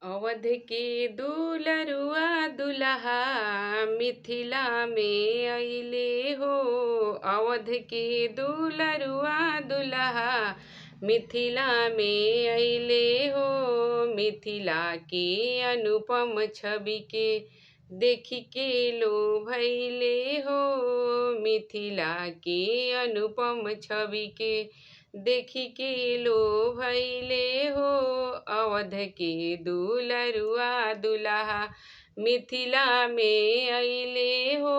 अवध के दुलरुआ दुल्हा मिथिला में अइले हो। अवध के दुलरुआ दुल्हा मिथिला में अइले हो। मिथिला के अनुपम छवि के देखी के लोभैले हो। मिथिला के अनुपम छवि के देखी के लोभैले हो। अवध के दुलरुआ दुल्हा मिथिला में अइले हो।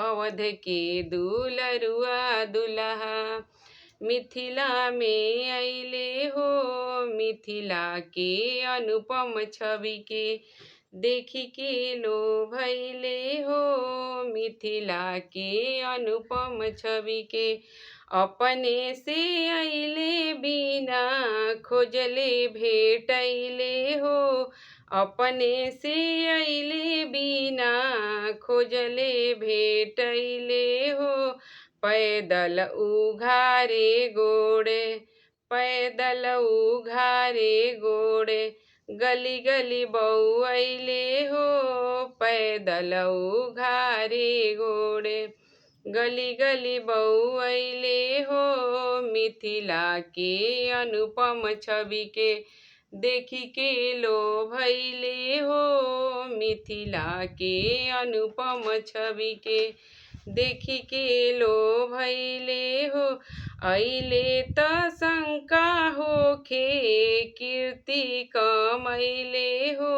अवध के दुलरुआ दुल्हा मिथिला में अइले हो। मिथिला के अनुपम छवि के देखी के लोभैले हो। मिथिला के अनुपम छवि के अपने से अइले बिना खोजले भेटैले हो। अपने से अइले बिना खोजले भेटैले हो। पैदल उघारे गोड़े पैदल उघारे गोड़े गली गली बौअइले हो। पैदल उघारे गोड़े गली गली बौअइले हो। मिथिला के अनुपम छवि के देखी के लोभैले हो। मिथिला के अनुपम छवि के देखी के लोभैले हो। अइले त शंका होखे कीर्ति कमैले हो।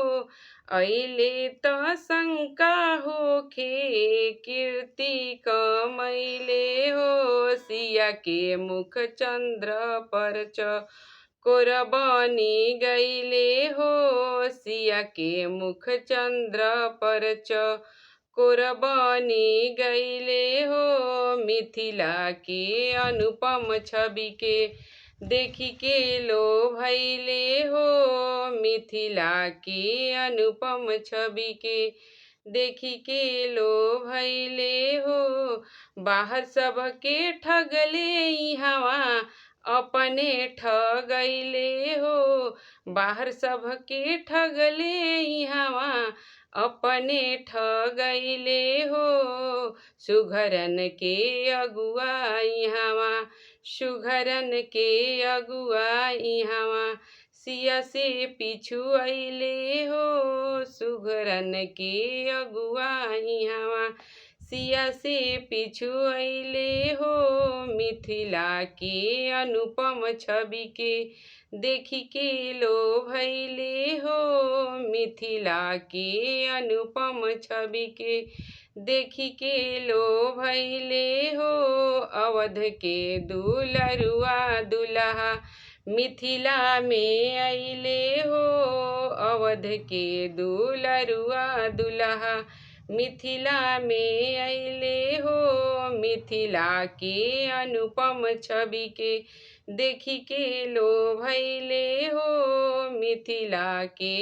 अइले त शंका होखे कीर्ति कमैले हो। सिया के मुख चंद्र पर चकोर बनी गइले हो। सिया के मुख चंद्र पर चकोर बनी गइले हो। मिथिला के अनुपम छवि के देखी के लोभैले हो। मिथिला के अनुपम छवि के देखी के लोभैले हो। बाहर सबके ठगले इहवा अपने ठगैले हो। बाहर सबके ठगले इहवा अपने ठगैले हो। सुघरन के अगुआ इहवा सुघरन के अगुआ इहवा सिया से पिछुअइले हो। सुघरन के अगुआ इहवा सिया से पिछुअइले हो। मिथिला के अनुपम छवि के देखी के लोभैले हो। मिथिला के अनुपम छवि के देखी के लोभैले हो। अवध के दुलरुआ दुल्हा मिथिला में अइले हो। अवध के दुलरुआ दुल्हा मिथिला में अइले हो। मिथिला के अनुपम छवि के देखी के लोभैले हो। मिथिला के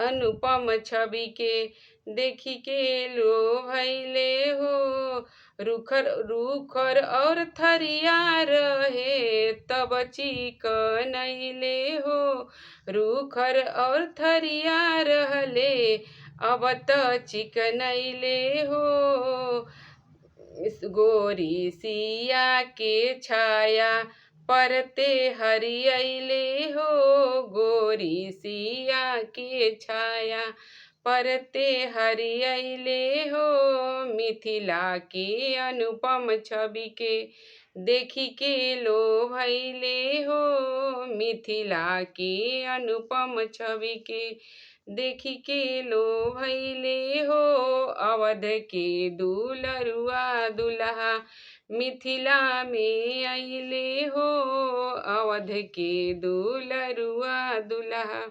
अनुपम छवि के देखी के लोभैले हो। रूखर रूखर और थरिया रहे तब चिकनैले हो। रूखर और थरिया रहले अब त चिकनैले हो। गोरी सिया के छाया परते हरियैले हो। गोरी सिया के छाया परते हरियैले हो। मिथिला के अनुपम छवि के देखी के लोभैले हो। मिथिला के अनुपम छवि के देखी के लोभैले हो। अवध के दुलरुआ दुल्हा मिथिला में अइले हो। अवध के दुलरुआ दुल्हा।